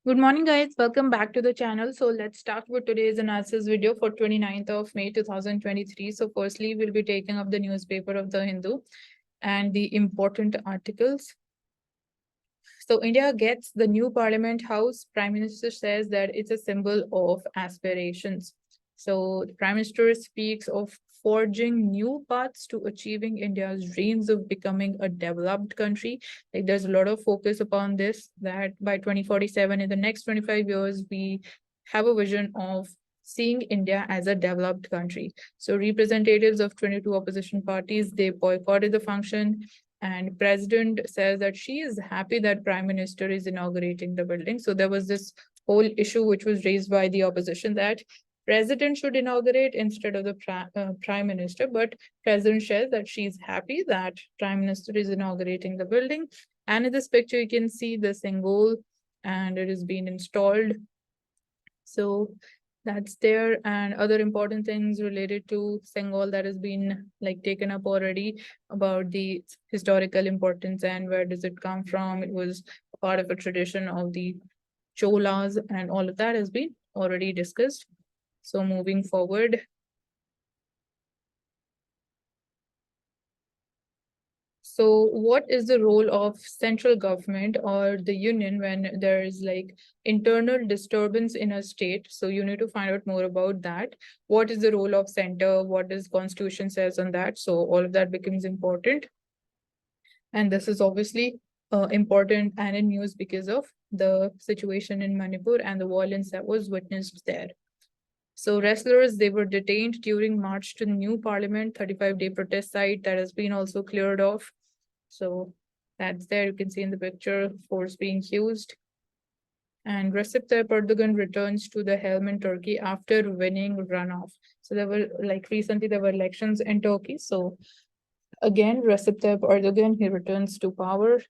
Good morning, guys. Welcome back to the channel. So let's start with today's analysis video for 29th of May 2023. So firstly, we'll be taking up the newspaper of the Hindu and the important articles. So India gets the new Parliament House. Prime Minister says that it's a symbol of aspirations. So the Prime Minister speaks of forging new paths to achieving India's dreams of becoming a developed country. Like there's a lot of focus upon this, that by 2047, in the next 25 years, we have a vision of seeing India as a developed country. So representatives of 22 opposition parties, they boycotted the function, and president says that she is happy that prime minister is inaugurating the building. So there was this whole issue which was raised by the opposition that president should inaugurate instead of the prime minister, but president says that she's happy that prime minister is inaugurating the building. And in this picture you can see the symbol and it is being installed. So that's there, and other important things related to Bengal that has been like taken up already about the historical importance and where does it come from. It was part of a tradition of the Cholas, and all of that has been already discussed. So moving forward. So what is the role of central government or the union when there is like internal disturbance in a state? So you need to find out more about that. What is the role of center? What does constitution says on that? So all of that becomes important. And this is obviously important and in news because of the situation in Manipur and the violence that was witnessed there. So wrestlers, they were detained during march to the new parliament, 35-day protest site that has been also cleared off. So that's there. You can see in the picture, force being used. And Recep Tayyip Erdogan returns to the helm in Turkey after winning runoff. So there were like recently there were elections in Turkey. So again, Recep Tayyip Erdogan, he returns to power.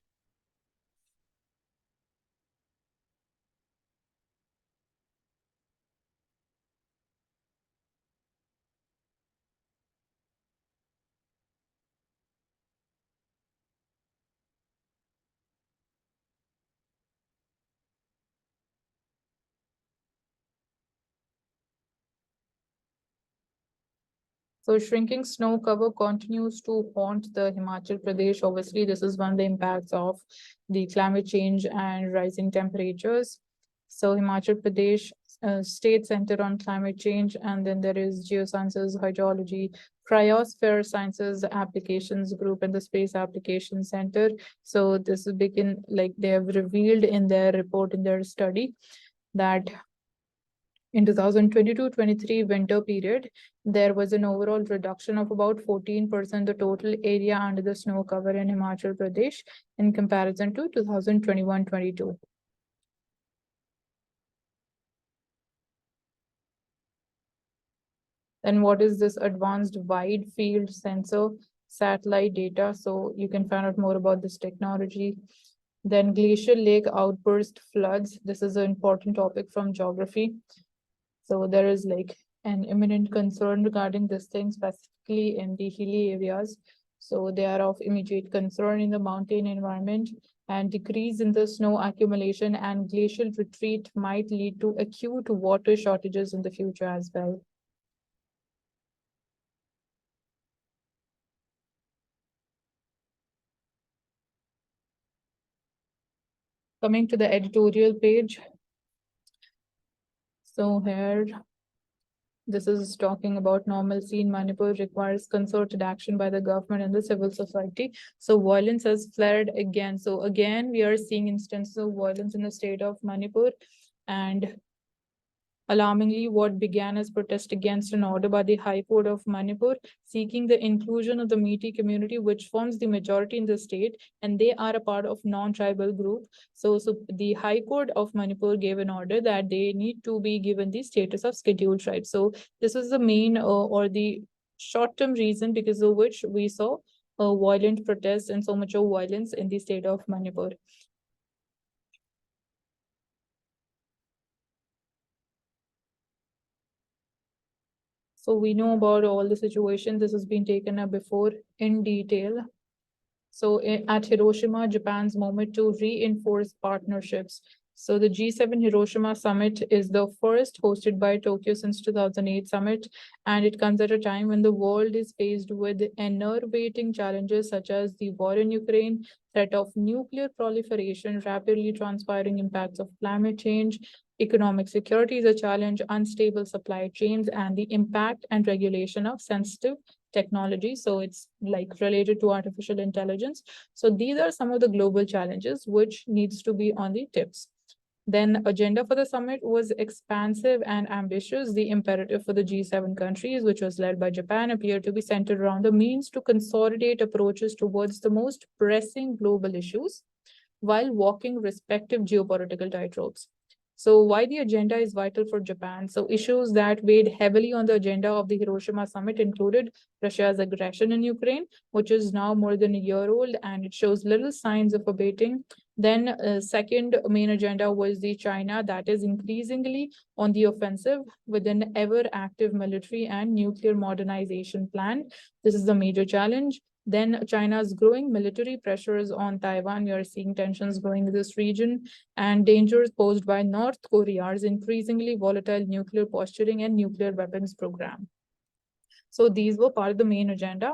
So shrinking snow cover continues to haunt the Himachal Pradesh. Obviously, this is one of the impacts of the climate change and rising temperatures. So Himachal Pradesh State Center on Climate Change, and then there is Geosciences, Hydrology, Cryosphere Sciences Applications Group, and the Space Application Center. So this is begin like they have revealed in their report, in their study, that in 2022-23 winter period, there was an overall reduction of about 14% the total area under the snow cover in Himachal Pradesh in comparison to 2021-22. Then what is this advanced wide field sensor satellite data? So you can find out more about this technology. Then glacial lake outburst floods. This is an important topic from geography. So there is like an imminent concern regarding this thing, specifically in the hilly areas. So they are of immediate concern in the mountain environment, and decrease in the snow accumulation and glacial retreat might lead to acute water shortages in the future as well. Coming to the editorial page. So here, this is talking about normalcy in Manipur requires concerted action by the government and the civil society. So violence has flared again. So again, we are seeing instances of violence in the state of Manipur. And alarmingly, what began as protest against an order by the High Court of Manipur seeking the inclusion of the Meitei community, which forms the majority in the state, and they are a part of non-tribal group. So the High Court of Manipur gave an order that they need to be given the status of scheduled tribe. So this was the main or the short-term reason because of which we saw violent protests and so much of violence in the state of Manipur. So we know about all the situation. This has been taken up before in detail. So at Hiroshima, Japan's moment to reinforce partnerships. So the G7 Hiroshima summit is the first hosted by Tokyo since 2008 summit, and it comes at a time when the world is faced with enervating challenges such as the war in Ukraine, threat of nuclear proliferation, rapidly transpiring impacts of climate change, economic security is a challenge, unstable supply chains, and the impact and regulation of sensitive technology. So it's like related to artificial intelligence. So these are some of the global challenges which needs to be on the tips. Then agenda for the summit was expansive and ambitious. The imperative for the G7 countries, which was led by Japan, appeared to be centered around the means to consolidate approaches towards the most pressing global issues while walking respective geopolitical tightropes. So why the agenda is vital for Japan? So issues that weighed heavily on the agenda of the Hiroshima summit included Russia's aggression in Ukraine, which is now more than a year old, and it shows little signs of abating. Then second main agenda was the China that is increasingly on the offensive with an ever active military and nuclear modernization plan. This is the major challenge. Then China's growing military pressures on Taiwan. We are seeing tensions growing in this region and dangers posed by North Korea's increasingly volatile nuclear posturing and nuclear weapons program. So these were part of the main agenda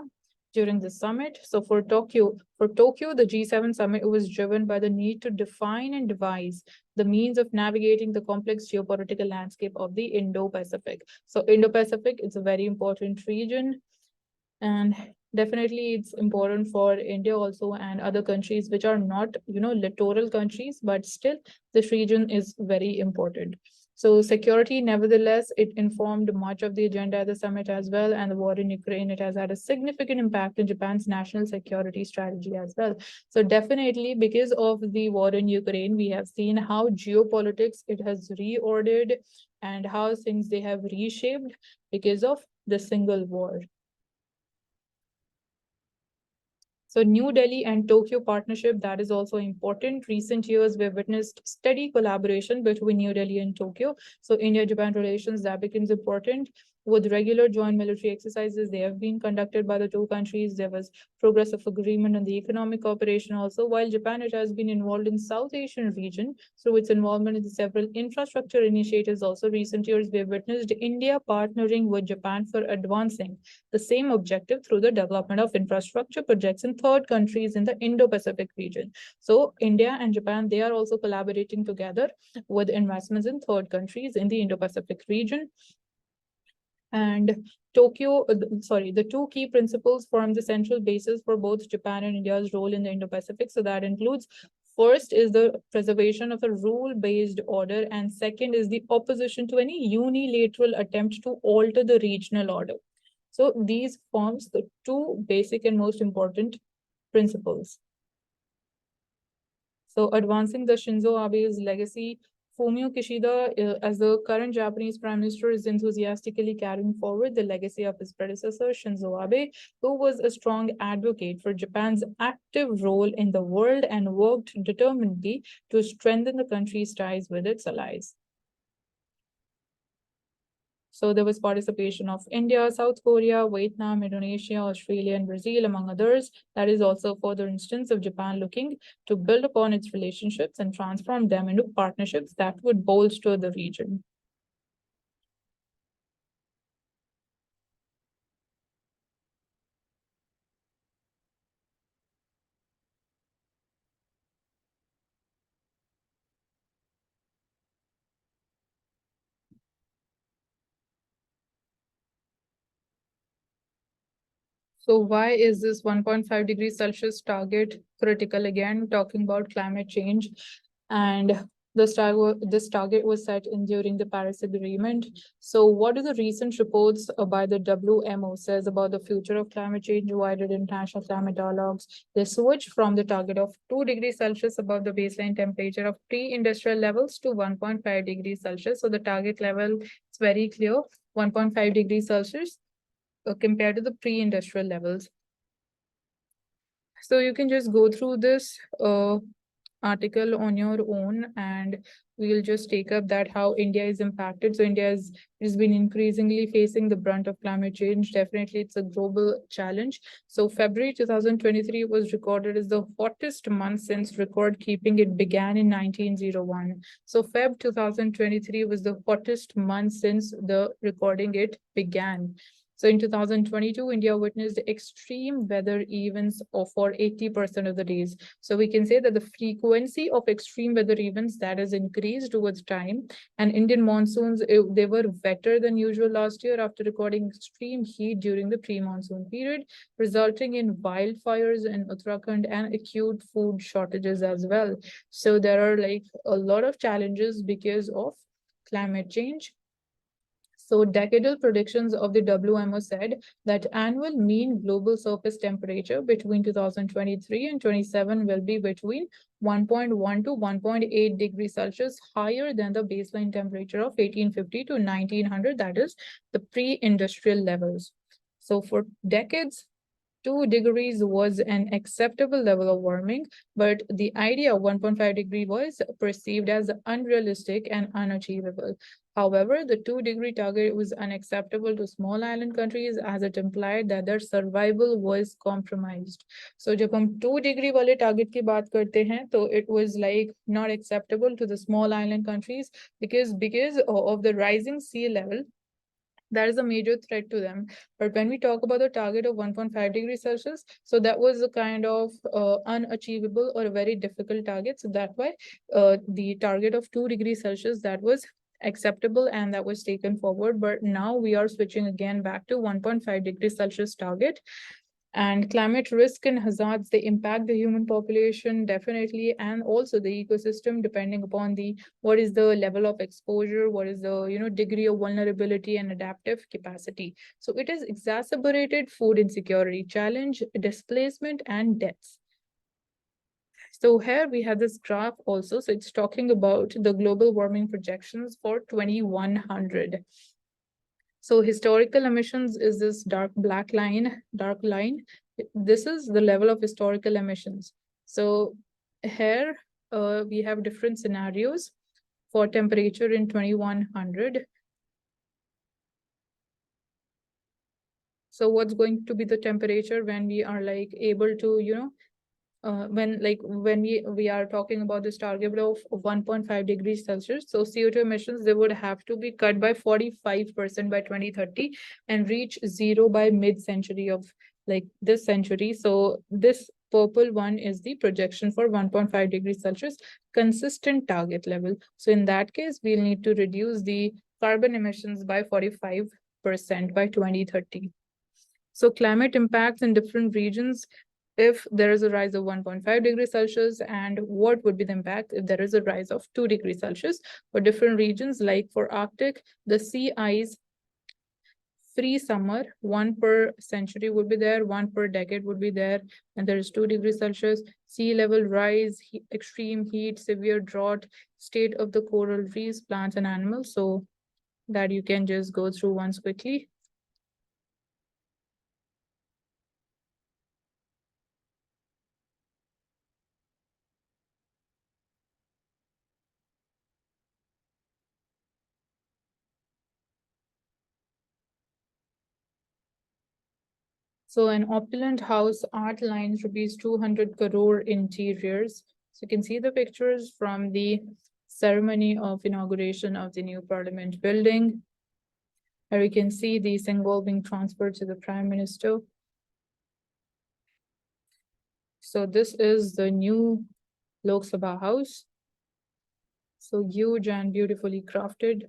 during the summit. So for Tokyo, the G7 summit was driven by the need to define and devise the means of navigating the complex geopolitical landscape of the Indo-Pacific. So Indo-Pacific is a very important region, and definitely it's important for India also and other countries which are not, littoral countries, but still this region is very important. So security, nevertheless, it informed much of the agenda at the summit as well. And the war in Ukraine, it has had a significant impact in Japan's national security strategy as well. So definitely because of the war in Ukraine, we have seen how geopolitics, it has reordered and how things they have reshaped because of the single war. So New Delhi and Tokyo partnership, that is also important. Recent years, we've witnessed steady collaboration between New Delhi and Tokyo. So India-Japan relations, that becomes important. With regular joint military exercises, they have been conducted by the two countries. There was progress of agreement on the economic cooperation also. While Japan, it has been involved in South Asian region through its involvement in several infrastructure initiatives. Also, recent years, we have witnessed India partnering with Japan for advancing the same objective through the development of infrastructure projects in third countries in the Indo-Pacific region. So India and Japan, they are also collaborating together with investments in third countries in the Indo-Pacific region. And the two key principles form the central basis for both Japan and India's role in the Indo-Pacific. So that includes first is the preservation of a rule-based order, and second is the opposition to any unilateral attempt to alter the regional order. So these forms the two basic and most important principles. So advancing the Shinzo Abe's legacy, Fumio Kishida, as the current Japanese Prime Minister, is enthusiastically carrying forward the legacy of his predecessor, Shinzo Abe, who was a strong advocate for Japan's active role in the world and worked determinedly to strengthen the country's ties with its allies. So there was participation of India, South Korea, Vietnam, Indonesia, Australia, and Brazil, among others. That is also a further instance of Japan looking to build upon its relationships and transform them into partnerships that would bolster the region. So why is this 1.5 degrees Celsius target critical? Again, talking about climate change, and this target was set in during the Paris Agreement. So what do the recent reports by the WMO says about the future of climate change? Why did international climate dialogues they switch from the target of 2 degrees Celsius above the baseline temperature of pre-industrial levels to 1.5 degrees Celsius? So the target level is very clear, 1.5 degrees Celsius compared to the pre-industrial levels. So you can just go through this article on your own, and we'll just take up that how India is impacted. So India has been increasingly facing the brunt of climate change. Definitely, it's a global challenge. So February 2023 was recorded as the hottest month since record keeping. It began in 1901. So Feb 2023 was the hottest month since the recording it began. So in 2022, India witnessed extreme weather events for 80% of the days. So we can say that the frequency of extreme weather events that has increased with time. And Indian monsoons, they were wetter than usual last year after recording extreme heat during the pre-monsoon period, resulting in wildfires in Uttarakhand and acute food shortages as well. So there are like a lot of challenges because of climate change. So decadal predictions of the WMO said that annual mean global surface temperature between 2023 and 27 will be between 1.1 to 1.8 degrees Celsius higher than the baseline temperature of 1850 to 1900, that is the pre-industrial levels. So for decades, 2 degrees was an acceptable level of warming, but the idea of 1.5 degree was perceived as unrealistic and unachievable. However, the 2-degree target was unacceptable to small island countries as it implied that their survival was compromised. So जब हम 2 degree वाले target की बात करते हैं, तो it was like not acceptable to the small island countries because of the rising sea level. That is a major threat to them. But when we talk about the target of 1.5 degrees Celsius, so that was a kind of unachievable or a very difficult target. So that's why the target of 2 degrees Celsius, that was acceptable and that was taken forward. But now we are switching again back to 1.5 degrees Celsius target. And climate risk and hazards, they impact the human population definitely, and also the ecosystem, depending upon the what is the level of exposure, what is the degree of vulnerability and adaptive capacity. So it has exacerbated food insecurity, challenge, displacement, and deaths. So here we have this graph also. So it's talking about the global warming projections for 2100. So historical emissions is this dark line. This is the level of historical emissions. So here we have different scenarios for temperature in 2100. So what's going to be the temperature when we are like able to, when we are talking about this target of 1.5 degrees Celsius, so CO2 emissions, they would have to be cut by 45% by 2030 and reach zero by mid-century of like this century. So this purple one is the projection for 1.5 degrees Celsius consistent target level. So in that case, we'll need to reduce the carbon emissions by 45% by 2030. So climate impacts in different regions if there is a rise of 1.5 degrees Celsius, and what would be the impact if there is a rise of 2 degrees Celsius for different regions. Like for Arctic, the sea ice free summer, 1 per century would be there, 1 per decade would be there, and there is 2 degrees Celsius. Sea level rise, extreme heat, severe drought, state of the coral reefs, plants and animals. So that you can just go through once quickly. So an opulent house, art lines, rupees 200 crore interiors. So you can see the pictures from the ceremony of inauguration of the new parliament building. Here you can see the symbol being transferred to the Prime Minister. So this is the new Lok Sabha house. So huge and beautifully crafted.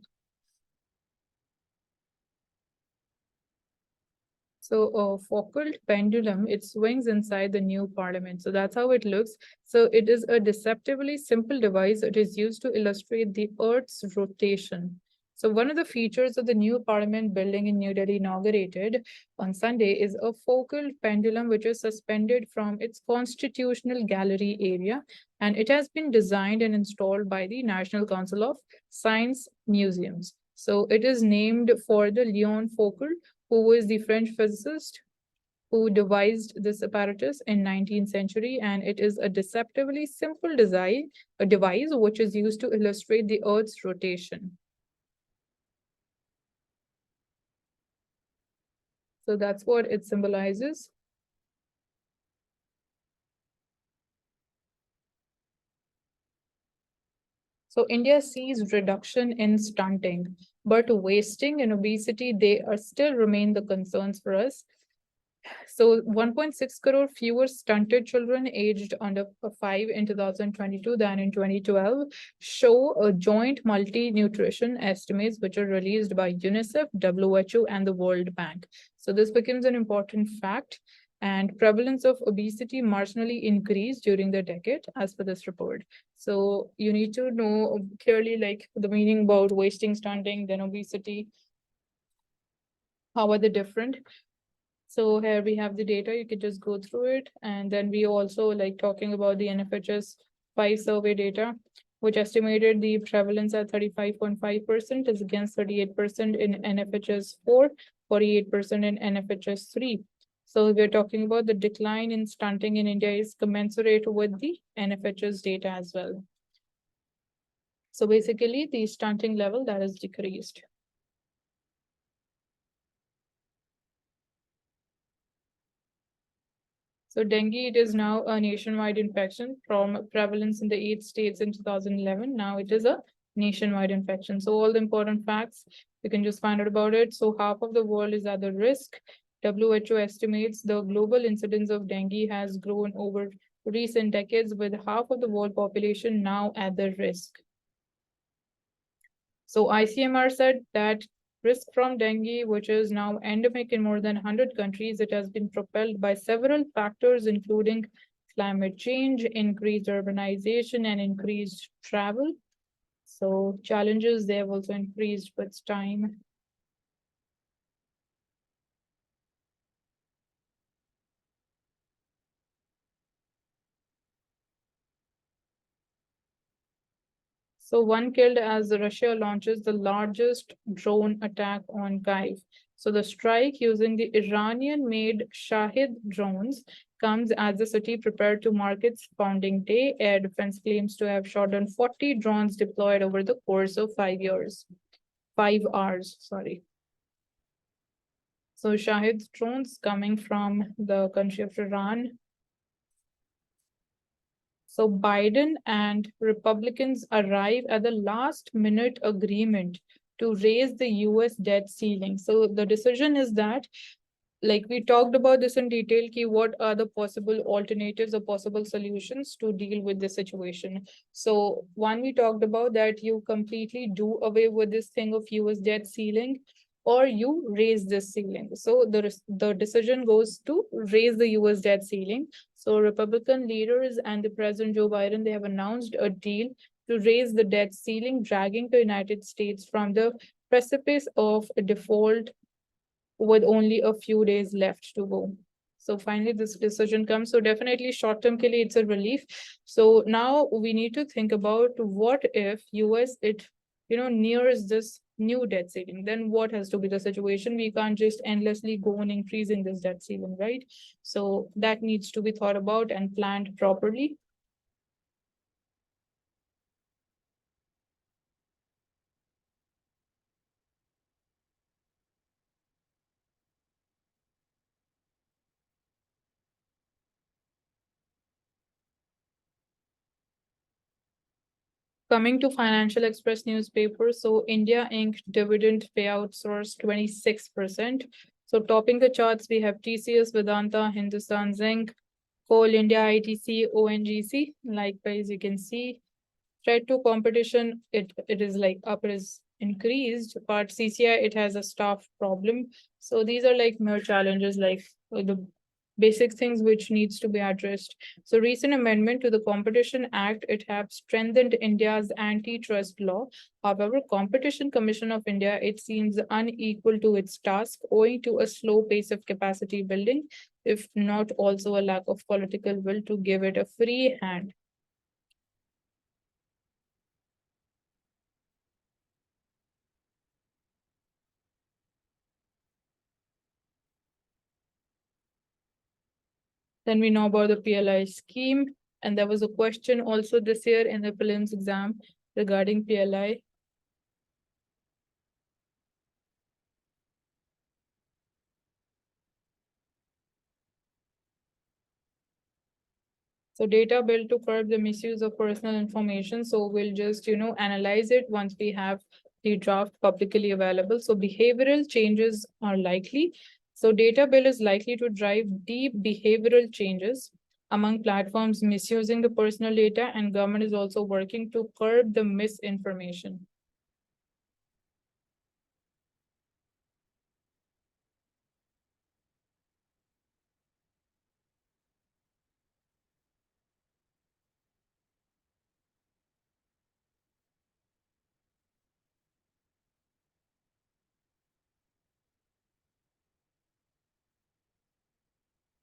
So a Foucault pendulum, it swings inside the new parliament. So that's how it looks. So it is a deceptively simple device. It is used to illustrate the Earth's rotation. So one of the features of the new parliament building in New Delhi inaugurated on Sunday is a Foucault pendulum, which is suspended from its constitutional gallery area. And it has been designed and installed by the National Council of Science Museums. So it is named for the Leon Foucault, who was the French physicist who devised this apparatus in 19th century, and it is a deceptively simple design, a device which is used to illustrate the Earth's rotation. So that's what it symbolizes. So India sees reduction in stunting, but wasting and obesity, they are still remain the concerns for us. So 1.6 crore fewer stunted children aged under 5 in 2022 than in 2012 show a joint multi-nutrition estimates which are released by UNICEF, WHO, and the World Bank. So this becomes an important fact, and prevalence of obesity marginally increased during the decade as per this report. So you need to know clearly like the meaning about wasting, stunting, then obesity. How are they different? So here we have the data, you could just go through it. And then we also like talking about the NFHS 5 survey data, which estimated the prevalence at 35.5% is against 38% in NFHS 4, 48% in NFHS 3. So we're talking about the decline in stunting in India is commensurate with the NFHS data as well. So basically the stunting level that is decreased. So dengue, it is now a nationwide infection from prevalence in the 8 states in 2011. Now it is a nationwide infection. So all the important facts, you can just find out about it. So half of the world is at the risk. WHO estimates the global incidence of dengue has grown over recent decades with half of the world population now at the risk. So ICMR said that risk from dengue, which is now endemic in more than 100 countries, it has been propelled by several factors, including climate change, increased urbanization, and increased travel. So challenges, they have also increased with time. So one killed as Russia launches the largest drone attack on Kyiv. So the strike using the Iranian-made Shahid drones comes as the city prepared to mark its founding day. Air Defense claims to have shot down 40 drones deployed over the course of 5 years. 5 hours, sorry. So Shahid drones coming from the country of Iran. So Biden and Republicans arrive at the last minute agreement to raise the US debt ceiling. So the decision is that, like we talked about this in detail, ki what are the possible alternatives or possible solutions to deal with this situation. So one, we talked about that you completely do away with this thing of US debt ceiling, or you raise this ceiling. So the decision goes to raise the US debt ceiling. So Republican leaders and the President Joe Biden, they have announced a deal to raise the debt ceiling, dragging the United States from the precipice of a default with only a few days left to go. So finally, this decision comes. So definitely short-term ke liye it's a relief. So now we need to think about what if US it nears this new debt ceiling, then what has to be the situation? We can't just endlessly go on increasing this debt ceiling, right? So that needs to be thought about and planned properly. Coming to Financial Express newspaper, so India Inc. dividend payout source 26%. So topping the charts, we have TCS, Vedanta, Hindustan Zinc, Coal India, ITC, ONGC. Likewise, you can see threat to competition, it is like up is increased, but CCI, it has a staff problem. So these are like mere challenges, like the basic things which needs to be addressed. So recent amendment to the Competition Act, it have strengthened India's antitrust law. However, Competition Commission of India, it seems unequal to its task owing to a slow pace of capacity building, if not also a lack of political will to give it a free hand. Then we know about the PLI scheme. And there was a question also this year in the prelims exam regarding PLI. So data bill to curb the misuse of personal information. So we'll just, analyze it once we have the draft publicly available. So behavioral changes are likely. So data bill is likely to drive deep behavioral changes among platforms misusing the personal data, and government is also working to curb the misinformation.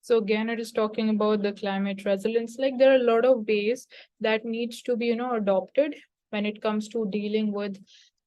So again, it is talking about the climate resilience. Like there are a lot of ways that needs to be, adopted when it comes to dealing with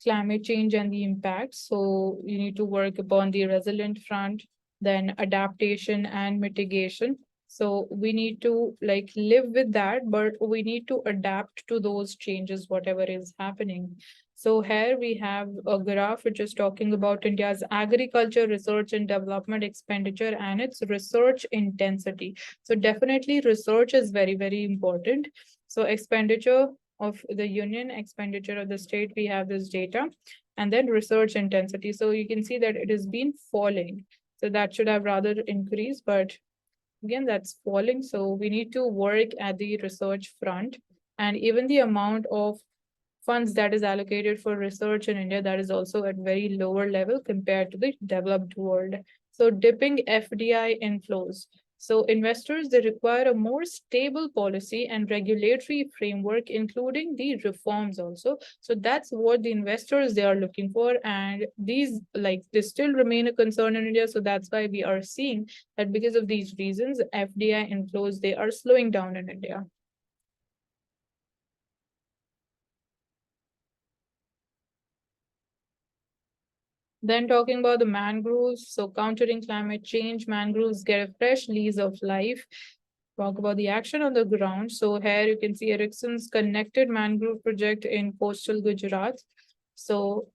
climate change and the impacts. So you need to work upon the resilient front, then adaptation and mitigation. So we need to like live with that, but we need to adapt to those changes, whatever is happening. So here we have a graph which is talking about India's agriculture research and development expenditure and its research intensity. So definitely research is very, very important. So expenditure of the union, expenditure of the state, we have this data, and then research intensity. So you can see that it has been falling. So that should have rather increased, but again, that's falling. So we need to work at the research front, and even the amount of funds that is allocated for research in India, that is also at very lower level compared to the developed world. So dipping FDI inflows. So investors, they require a more stable policy and regulatory framework, including the reforms also. So that's what the investors they are looking for. And these like they still remain a concern in India. So that's why we are seeing that because of these reasons, FDI inflows, they are slowing down in India. Then talking about the mangroves, so countering climate change, mangroves get a fresh lease of life. Talk about the action on the ground. So here you can see Ericsson's connected mangrove project in coastal Gujarat. So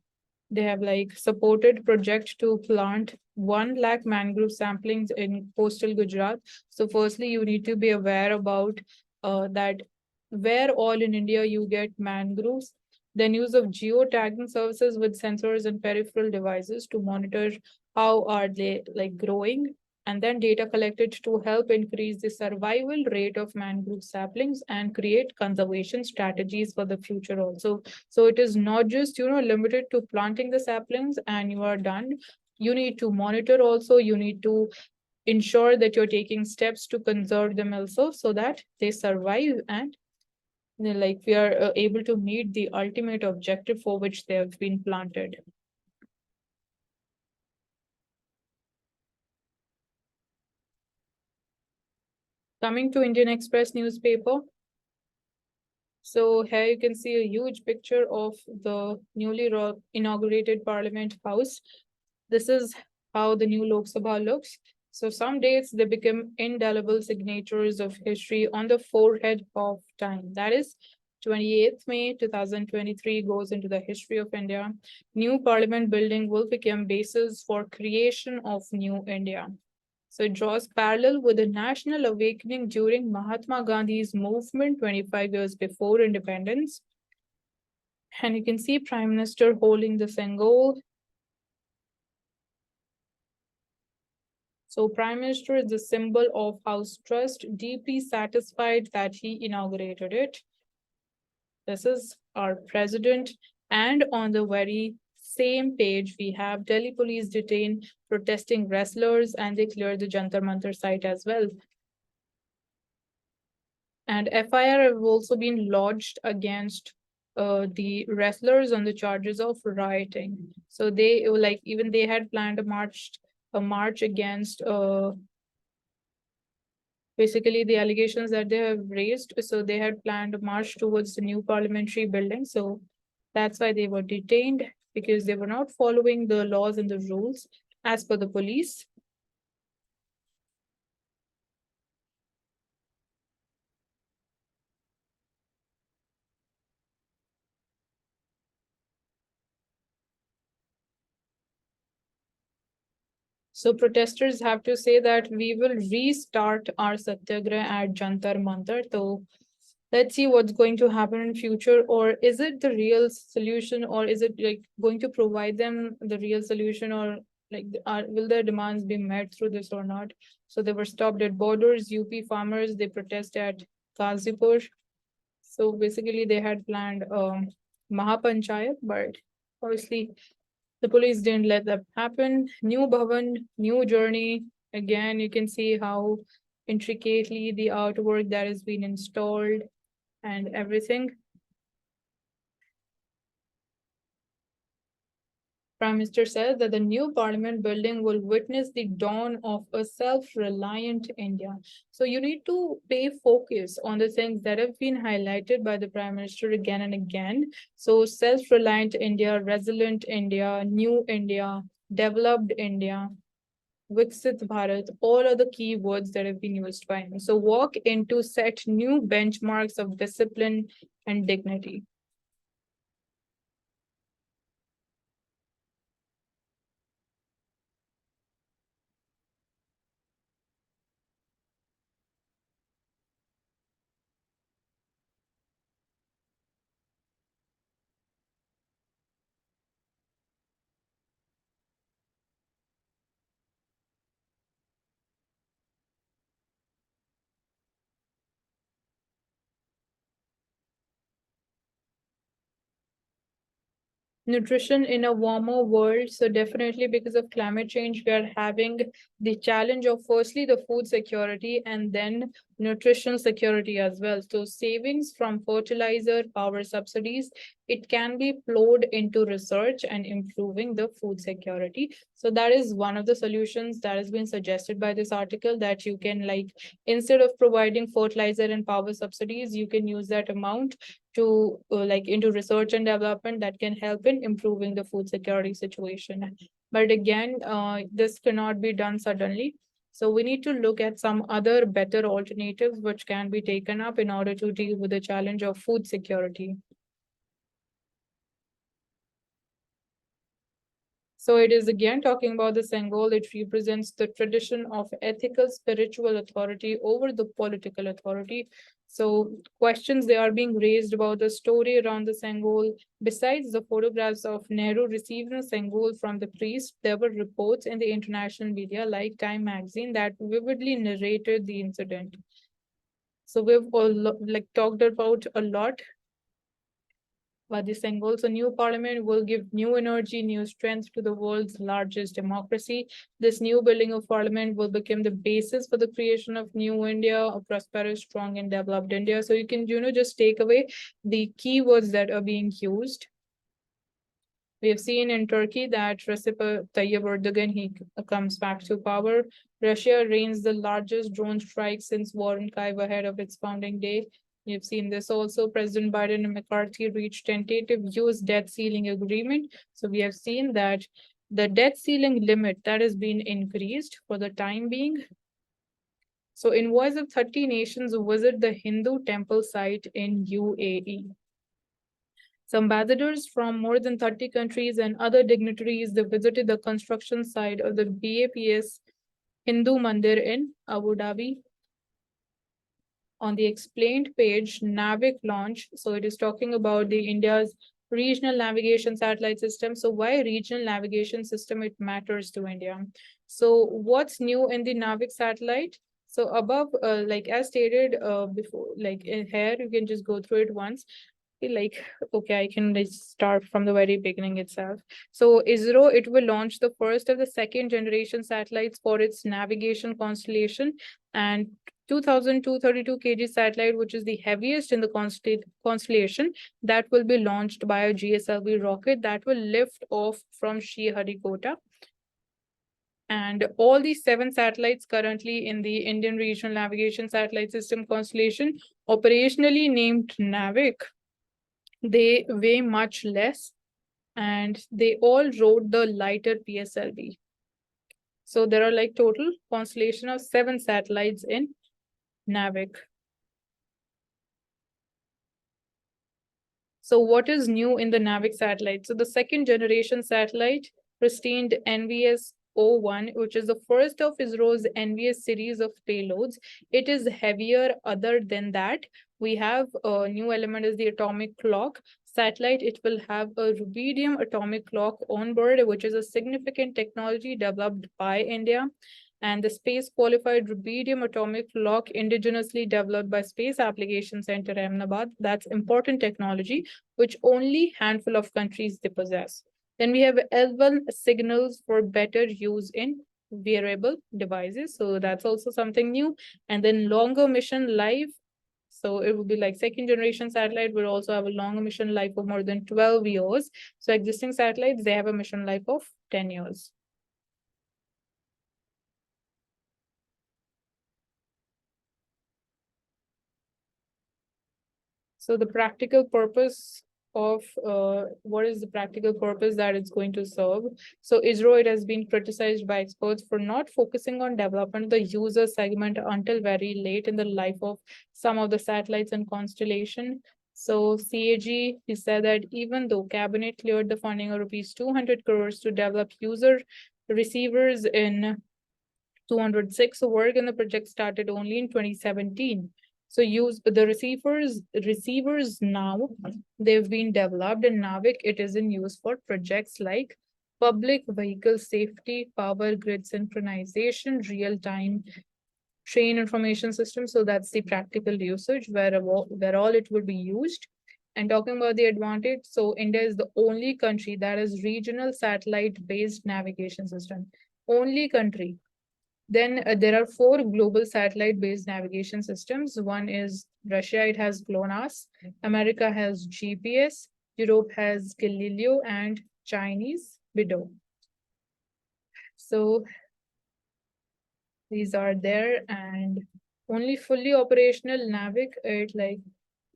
they have like supported project to plant 1 lakh mangrove samplings in coastal Gujarat. So firstly, you need to be aware about that where all in India you get mangroves. Then use of geotagging services with sensors and peripheral devices to monitor how are they like growing, and then data collected to help increase the survival rate of mangrove saplings and create conservation strategies for the future also. So it is not just, limited to planting the saplings and you are done. You need to monitor also, you need to ensure that you're taking steps to conserve them also so that they survive and like we are able to meet the ultimate objective for which they have been planted. Coming to Indian Express newspaper. So here you can see a huge picture of the newly inaugurated Parliament House. This is how the new Lok Sabha looks. So some dates they become indelible signatures of history on the forehead of time. That is 28th May 2023 goes into the history of India. New Parliament building will become basis for creation of new India. So it draws parallel with the national awakening during Mahatma Gandhi's movement 25 years before independence. And you can see Prime Minister holding the symbol. So Prime Minister is the symbol of House trust, deeply satisfied that he inaugurated it. This is our president. And on the very same page, we have Delhi police detain protesting wrestlers and they clear the Jantar Mantar site as well. And FIR have also been lodged against the wrestlers on the charges of rioting. So they like even they had planned a march against basically the allegations that they have raised. So they had planned a march towards the new parliamentary building. So that's why they were detained because they were not following the laws and the rules as per the police. So protesters have to say that we will restart our satyagraha at Jantar Mantar. So let's see what's going to happen in future, or is it the real solution, or is it like going to provide them the real solution, or like will their demands be met through this or not? So they were stopped at borders. UP farmers, they protest at Gazipur. So basically they had planned Mahapanchayat, but obviously the police didn't let that happen. New Bhavan, new journey. Again, you can see how intricately the artwork that has been installed and everything. Prime Minister said that the new parliament building will witness the dawn of a self-reliant India. So you need to pay focus on the things that have been highlighted by the Prime Minister again and again. So self-reliant India, resilient India, new India, developed India, Viksit Bharat, all are the key words that have been used by him. So walk into set new benchmarks of discipline and dignity. Nutrition in a warmer world. So definitely because of climate change, we are having the challenge of firstly the food security and then nutrition security as well. So savings from fertilizer, power subsidies, it can be flowed into research and improving the food security. So that is one of the solutions that has been suggested by this article, that you can, like, instead of providing fertilizer and power subsidies, you can use that amount to like into research and development that can help in improving the food security situation. But again, this cannot be done suddenly. So we need to look at some other better alternatives which can be taken up in order to deal with the challenge of food security. So it is again talking about the Sangol. It represents the tradition of ethical spiritual authority over the political authority. So questions they are being raised about the story around the Sangol. Besides the photographs of Nehru receiving a Sangol from the priest, there were reports in the international media like Time magazine that vividly narrated the incident. So we've all like talked about a lot. But this Sengol's a new parliament will give new energy, new strength to the world's largest democracy. This new building of parliament will become the basis for the creation of new India, a prosperous, strong, and developed India. So you can, just take away the keywords that are being used. We have seen in Turkey that Recep Tayyip Erdogan, he comes back to power. Russia reigns the largest drone strike since war in Kiev ahead of its founding day. You've seen this also. President Biden and McCarthy reached tentative US debt ceiling agreement. So we have seen that the debt ceiling limit that has been increased for the time being. So envoys of 30 nations visit the Hindu temple site in UAE. So ambassadors from more than 30 countries and other dignitaries, they visited the construction site of the BAPS Hindu Mandir in Abu Dhabi. On the explained page, NAVIC launch. So it is talking about the India's regional navigation satellite system. So why regional navigation system? It matters to India. So what's new in the NAVIC satellite? So above, like as stated before, like in here, you can just go through it once. Like, okay, I can start from the very beginning itself. So ISRO, it will launch the first of the second generation satellites for its navigation constellation, and 2232 kg satellite, which is the heaviest in the constellation, that will be launched by a GSLV rocket that will lift off from Sriharikota. And all these 7 satellites currently in the Indian Regional Navigation Satellite System constellation, operationally named NAVIC, they weigh much less, and they all rode the lighter PSLV. So there are like total constellation of 7 satellites in NAVIC. So what is new in the NAVIC satellite? So the second generation satellite, pristine NVS 01, which is the first of ISRO's envious series of payloads. It is heavier. Other than that, we have a new element is the atomic clock satellite. It will have a rubidium atomic clock on board, which is a significant technology developed by India. And the space qualified rubidium atomic clock indigenously developed by Space Application Center Ahmedabad. That's important technology, which only handful of countries they possess. Then we have L1 signals for better use in wearable devices. So that's also something new. And then longer mission life. So it would be like second generation satellite will also have a longer mission life of more than 12 years. So existing satellites, they have a mission life of 10 years. So the practical purpose of what is the practical purpose that it's going to serve? So ISRO, it has been criticized by experts for not focusing on development of the user segment until very late in the life of some of the satellites and constellation. So CAG, he said that even though cabinet cleared the funding of rupees 200 crores to develop user receivers in 206, work in the project started only in 2017. So use the receivers now, they've been developed in Navik. It is in use for projects like public vehicle safety, power grid synchronization, real-time train information system. So that's the practical usage where all it will be used. And talking about the advantage, so India is the only country that is regional satellite-based navigation system. Only country. Then there are four global satellite-based navigation systems. One is Russia, it has GLONASS. America has GPS. Europe has Galileo, and Chinese BIDO. So these are there, and only fully operational Navik, it like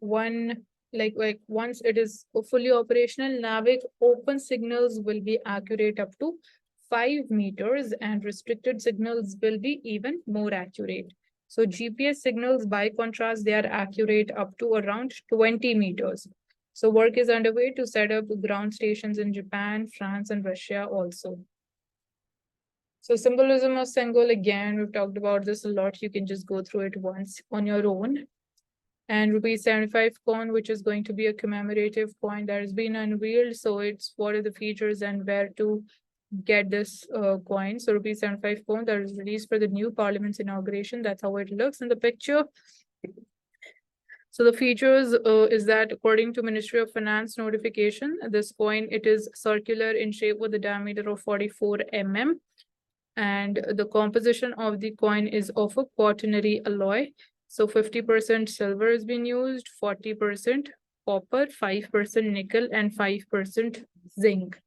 once it is fully operational, Navik open signals will be accurate up to 5 meters, and restricted signals will be even more accurate. So GPS signals, by contrast, they are accurate up to around 20 meters. So work is underway to set up ground stations in Japan, France, and Russia also. So symbolism of Sengol, again, we've talked about this a lot. You can just go through it once on your own. And rupees 75 coin, which is going to be a commemorative coin that has been unveiled. So it's what are the features and where to get this coin. So rupees 75 coin that is released for the new parliament's inauguration. That's how it looks in the picture. So the features is that according to Ministry of Finance notification, this coin, it is circular in shape with a diameter of 44 mm. And the composition of the coin is of a quaternary alloy. So 50% silver has been used, 40% copper, 5% nickel, and 5% zinc.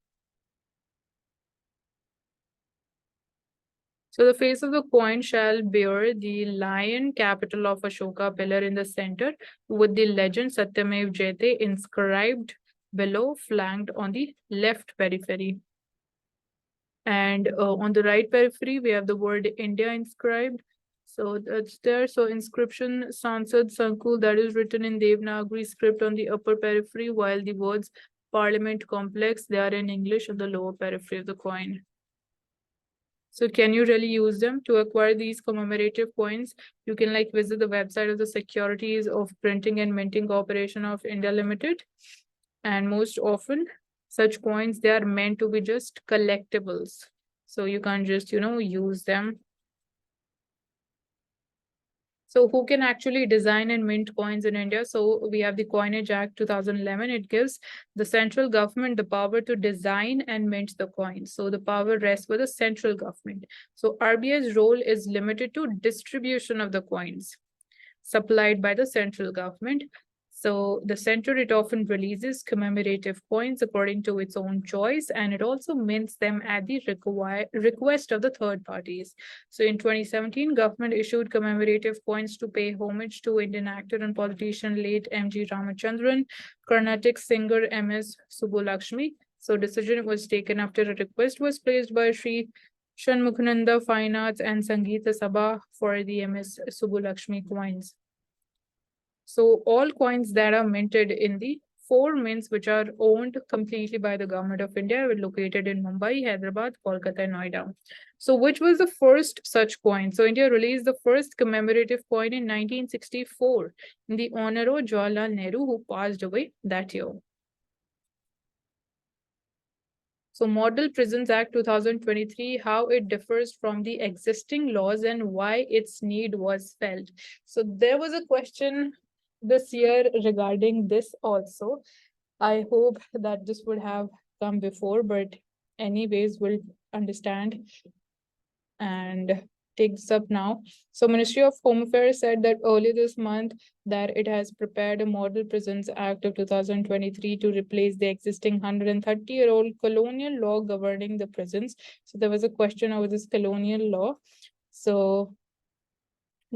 So the face of the coin shall bear the lion capital of Ashoka pillar in the center with the legend Satyamev Jayate inscribed below, flanked on the left periphery. And on the right periphery, we have the word India inscribed. So that's there. So inscription Sansad Sankul, that is written in Devanagari script on the upper periphery, while the words Parliament Complex, they are in English on the lower periphery of the coin. So can you really use them to acquire these commemorative coins? You can like visit the website of the Securities of Printing and Minting Corporation of India Limited. And most often such coins, they are meant to be just collectibles. So you can't just, use them. So who can actually design and mint coins in India? So we have the Coinage Act 2011. It gives the central government the power to design and mint the coins. So the power rests with the central government. So RBI's role is limited to distribution of the coins supplied by the central government. So the center, it often releases commemorative coins according to its own choice, and it also mints them at the request of the third parties. So in 2017, government issued commemorative coins to pay homage to Indian actor and politician late M.G. Ramachandran, Carnatic singer M.S. Subbulakshmi. So decision was taken after a request was placed by Sri Shanmukhananda Fine Arts and Sangeeta Sabha for the M.S. Subbulakshmi coins. So all coins that are minted in the 4 mints which are owned completely by the government of India, located in Mumbai, Hyderabad, Kolkata, and Noida. So, which was the first such coin? So, India released the first commemorative coin in 1964 in the honor of Jawaharlal Nehru, who passed away that year. So Model Prisons Act 2023, how it differs from the existing laws and why its need was felt. So there was a question this year regarding this also. I hope that this would have come before, but anyways, we'll understand and take this up now. So Ministry of Home Affairs said that earlier this month that it has prepared a Model Prisons Act of 2023 to replace the existing 130-year-old colonial law governing the prisons. So there was a question over this colonial law. So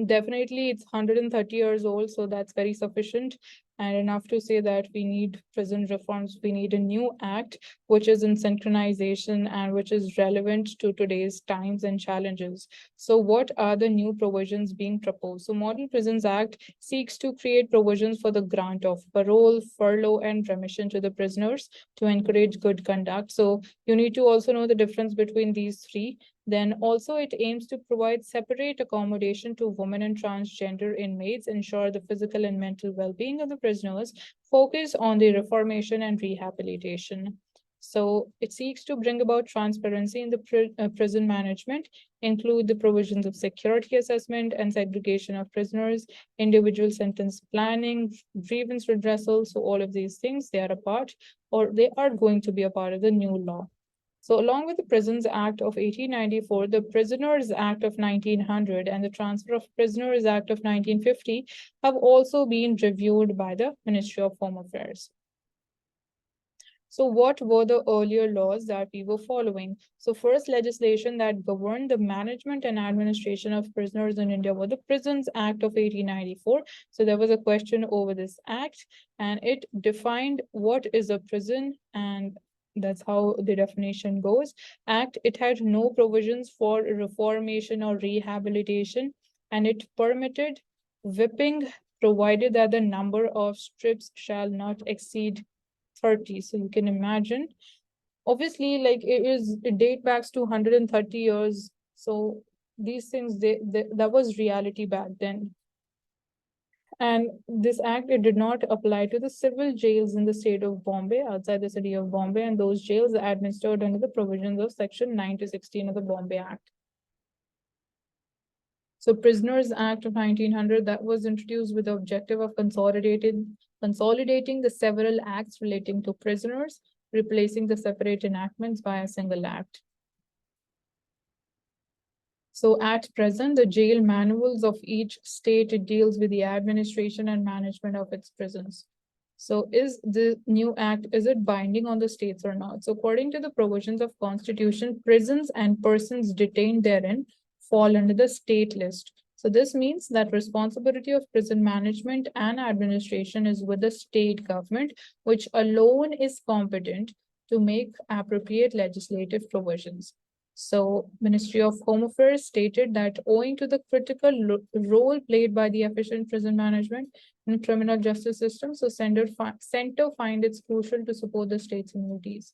definitely it's 130 years old, so that's very sufficient and enough to say that we need prison reforms. We need a new act which is in synchronization and which is relevant to today's times and challenges. So what are the new provisions being proposed? So Model Prisons Act seeks to create provisions for the grant of parole, furlough, and remission to the prisoners to encourage good conduct. So you need to also know the difference between these three. Then also it aims to provide separate accommodation to women and transgender inmates, ensure the physical and mental well-being of the prisoners, focus on the reformation and rehabilitation. So it seeks to bring about transparency in the prison management, include the provisions of security assessment and segregation of prisoners, individual sentence planning, grievance redressal. So all of these things, they are a part or they are going to be a part of the new law. So along with the Prisons Act of 1894, the Prisoners Act of 1900 and the Transfer of Prisoners Act of 1950 have also been reviewed by the Ministry of Home Affairs. So what were the earlier laws that we were following? So first legislation that governed the management and administration of prisoners in India was the Prisons Act of 1894. So there was a question over this act and it defined what is a prison, and that's how the definition goes. Act, it had no provisions for reformation or rehabilitation, and it permitted whipping provided that the number of strips shall not exceed 30. So you can imagine, obviously, like it date back to 130 years. So these things, that was reality back then. And this act, it did not apply to the civil jails in the state of Bombay, outside the city of Bombay, and those jails are administered under the provisions of Section 9 to 16 of the Bombay Act. So Prisoners Act of 1900, that was introduced with the objective of consolidating the several acts relating to prisoners, replacing the separate enactments by a single act. So at present, the jail manuals of each state, it deals with the administration and management of its prisons. So is the new act, is it binding on the states or not? So according to the provisions of Constitution, prisons and persons detained therein fall under the state list. So this means that responsibility of prison management and administration is with the state government, which alone is competent to make appropriate legislative provisions. So Ministry of Home Affairs stated that owing to the critical role played by the efficient prison management in criminal justice system, so center find it's crucial to support the state's immunities.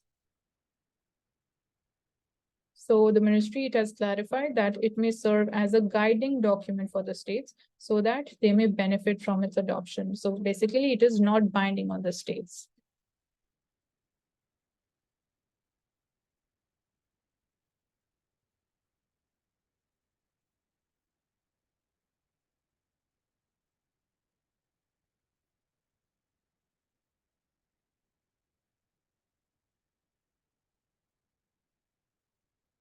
So the ministry, it has clarified that it may serve as a guiding document for the states so that they may benefit from its adoption. So basically, it is not binding on the states.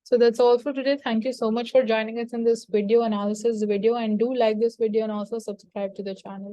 So that's all for today. Thank you so much for joining us in this video analysis video, and do like this video and also subscribe to the channel.